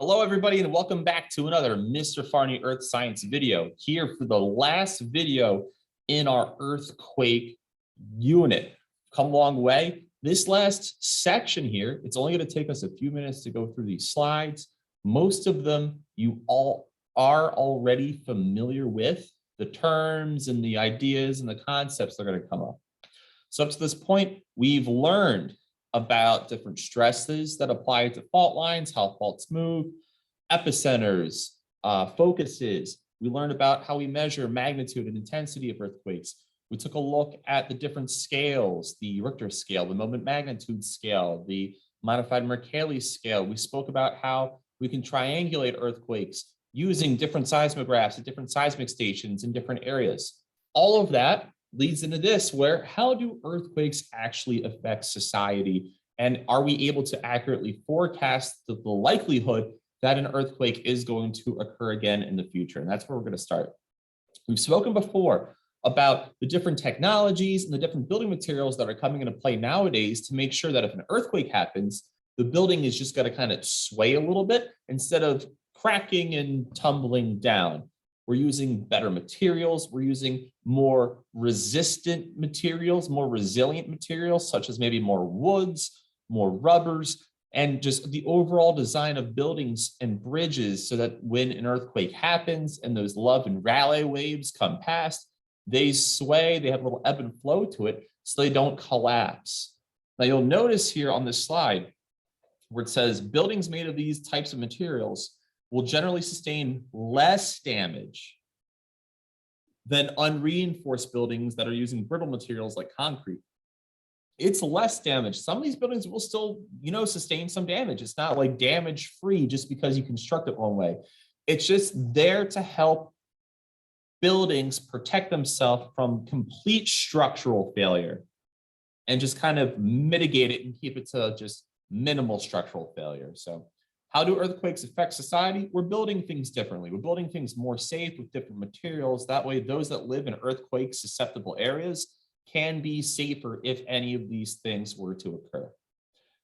Hello, everybody, and welcome back to another Mr. Farney Earth Science video. Here for the last video in our earthquake unit. Come a long way. This last section here, it's only going to take us a few minutes to go through these slides. Most of them you all are already familiar with, the terms and the ideas and the concepts that are going to come up. So up to this point, we've learned about different stresses that apply to fault lines, how faults move, epicenters, focuses. We learned about how we measure magnitude and intensity of earthquakes. We took a look at the different scales, the Richter scale, the moment magnitude scale, the modified Mercalli scale. We spoke about how we can triangulate earthquakes using different seismographs at different seismic stations in different areas. All of that leads into this, where how do earthquakes actually affect society? And are we able to accurately forecast the likelihood that an earthquake is going to occur again in the future? And that's where we're going to start. We've spoken before about the different technologies and the different building materials that are coming into play nowadays to make sure that if an earthquake happens, the building is just going to kind of sway a little bit instead of cracking and tumbling down. We're using better materials. We're using more resistant materials, more resilient materials, such as maybe more woods, more rubbers, and just the overall design of buildings and bridges so that when an earthquake happens and those love and rally waves come past, they sway, they have a little ebb and flow to it so they don't collapse. Now you'll notice here on this slide where it says buildings made of these types of materials will generally sustain less damage than unreinforced buildings that are using brittle materials like concrete. It's less damage. Some of these buildings will still, sustain some damage. It's not like damage free just because you construct it one way. It's just there to help buildings protect themselves from complete structural failure and just kind of mitigate it and keep it to just minimal structural failure. So how do earthquakes affect society? We're building things differently. We're building things more safe with different materials. That way, those that live in earthquake susceptible areas can be safer if any of these things were to occur.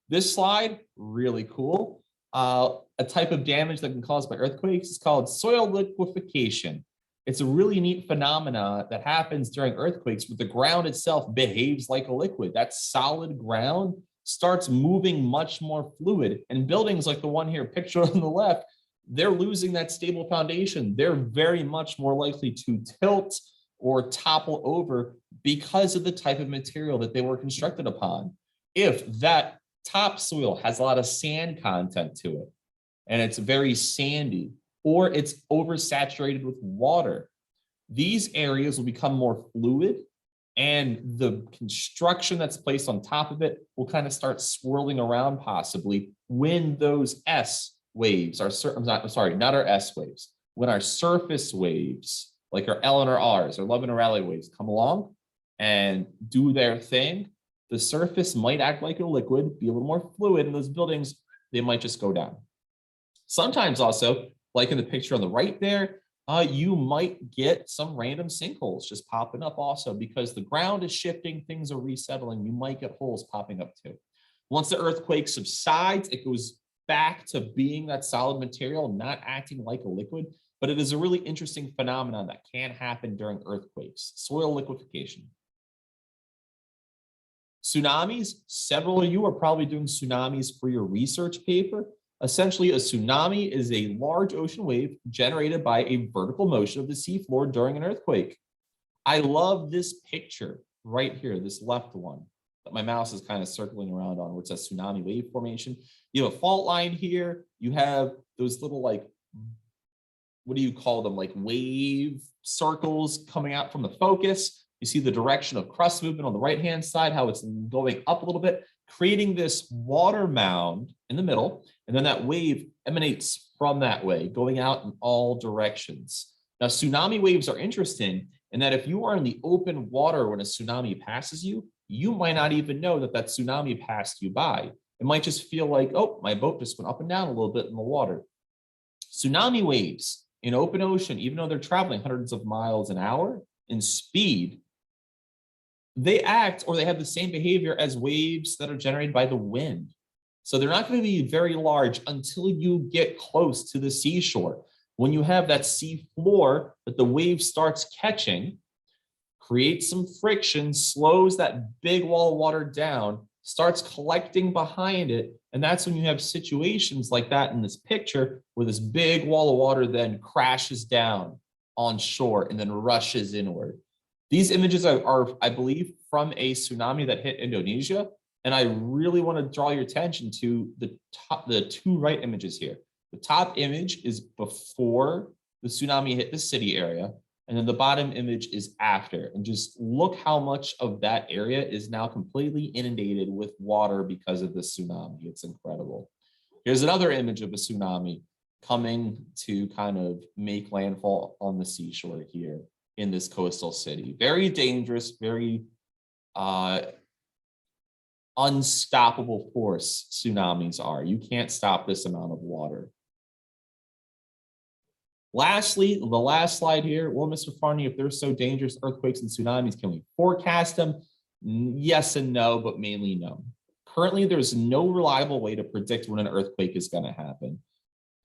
This slide, really cool. A type of damage that can be caused by earthquakes is called soil liquefaction. It's a really neat phenomena that happens during earthquakes where the ground itself behaves like a liquid. That solid ground starts moving much more fluid, and buildings like the one here pictured on the left, they're losing that stable foundation. They're very much more likely to tilt or topple over because of the type of material that they were constructed upon. If that topsoil has a lot of sand content to it and it's very sandy, or it's oversaturated with water, these areas will become more fluid, and the construction that's placed on top of it will kind of start swirling around possibly when those S waves are, not our S waves, when our surface waves, like our L and our R's, or love and rally waves come along and do their thing, the surface might act like a liquid, be a little more fluid, and those buildings, they might just go down. Sometimes also, like in the picture on the right there, you might get some random sinkholes just popping up also because the ground is shifting, things are resettling. You might get holes popping up too. Once the earthquake subsides, it goes back to being that solid material, not acting like a liquid, but it is a really interesting phenomenon that can happen during earthquakes, soil liquefaction. Tsunamis, several of you are probably doing tsunamis for your research paper. Essentially, a tsunami is a large ocean wave generated by a vertical motion of the seafloor during an earthquake. I love this picture right here, this left one that my mouse is kind of circling around on, where it says tsunami wave formation. You have a fault line here. You have those little, like, what do you call them? Like wave circles coming out from the focus. You see the direction of crust movement on the right-hand side, how it's going up a little bit, creating this water mound in the middle, and then that wave emanates from that way, going out in all directions. Now, tsunami waves are interesting in that if you are in the open water when a tsunami passes you, you might not even know that that tsunami passed you by. It might just feel like, oh, my boat just went up and down a little bit in the water. Tsunami waves in open ocean, even though they're traveling hundreds of miles an hour in speed, they act, or they have the same behavior as waves that are generated by the wind. So they're not going to be very large until you get close to the seashore. When you have that sea floor that the wave starts catching, creates some friction, slows that big wall of water down, starts collecting behind it. And that's when you have situations like that in this picture where this big wall of water then crashes down on shore and then rushes inward. These images are, I believe, from a tsunami that hit Indonesia. And I really want to draw your attention to the two right images here. The top image is before the tsunami hit the city area. And then the bottom image is after. And just look how much of that area is now completely inundated with water because of the tsunami. It's incredible. Here's another image of a tsunami coming to kind of make landfall on the seashore here in this coastal city. Very dangerous, very unstoppable force tsunamis are. You can't stop this amount of water. Lastly, the last slide here. Well, Mr. Farney, if they're so dangerous, earthquakes and tsunamis, can we forecast them? Yes and no, but mainly no. Currently, there's no reliable way to predict when an earthquake is going to happen.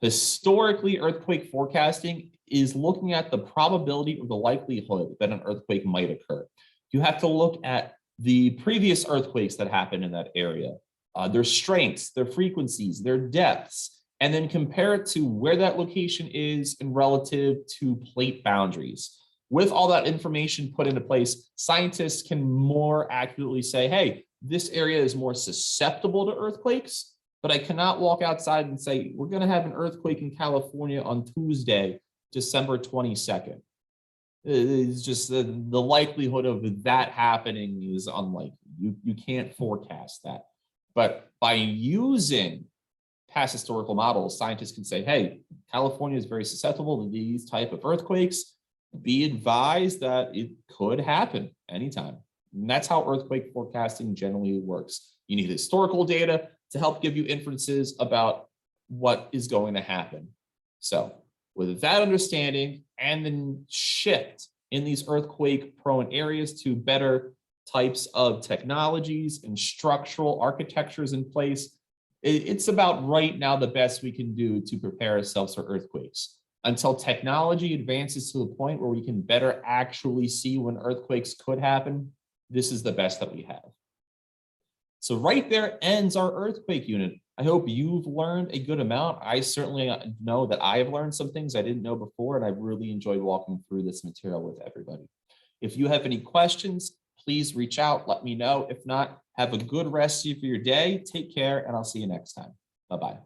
Historically, earthquake forecasting is looking at the probability or the likelihood that an earthquake might occur. You have to look at the previous earthquakes that happened in that area, their strengths, their frequencies, their depths, and then compare it to where that location is in relative to plate boundaries. With all that information put into place, scientists can more accurately say, hey, this area is more susceptible to earthquakes, but I cannot walk outside and say, we're going to have an earthquake in California on Tuesday, December 22nd. It's just the likelihood of that happening is unlikely. You can't forecast that. But by using past historical models, scientists can say, hey, California is very susceptible to these type of earthquakes. Be advised that it could happen anytime. And that's how earthquake forecasting generally works. You need historical data to help give you inferences about what is going to happen. So with that understanding and then shift in these earthquake prone areas to better types of technologies and structural architectures in place, it's about right now the best we can do to prepare ourselves for earthquakes. Until technology advances to the point where we can better actually see when earthquakes could happen, this is the best that we have. So right there ends our earthquake unit. I hope you've learned a good amount. I certainly know that I've learned some things I didn't know before, and I've really enjoyed walking through this material with everybody. If you have any questions, please reach out, let me know. If not, have a good rest of your day. Take care, and I'll see you next time. Bye-bye.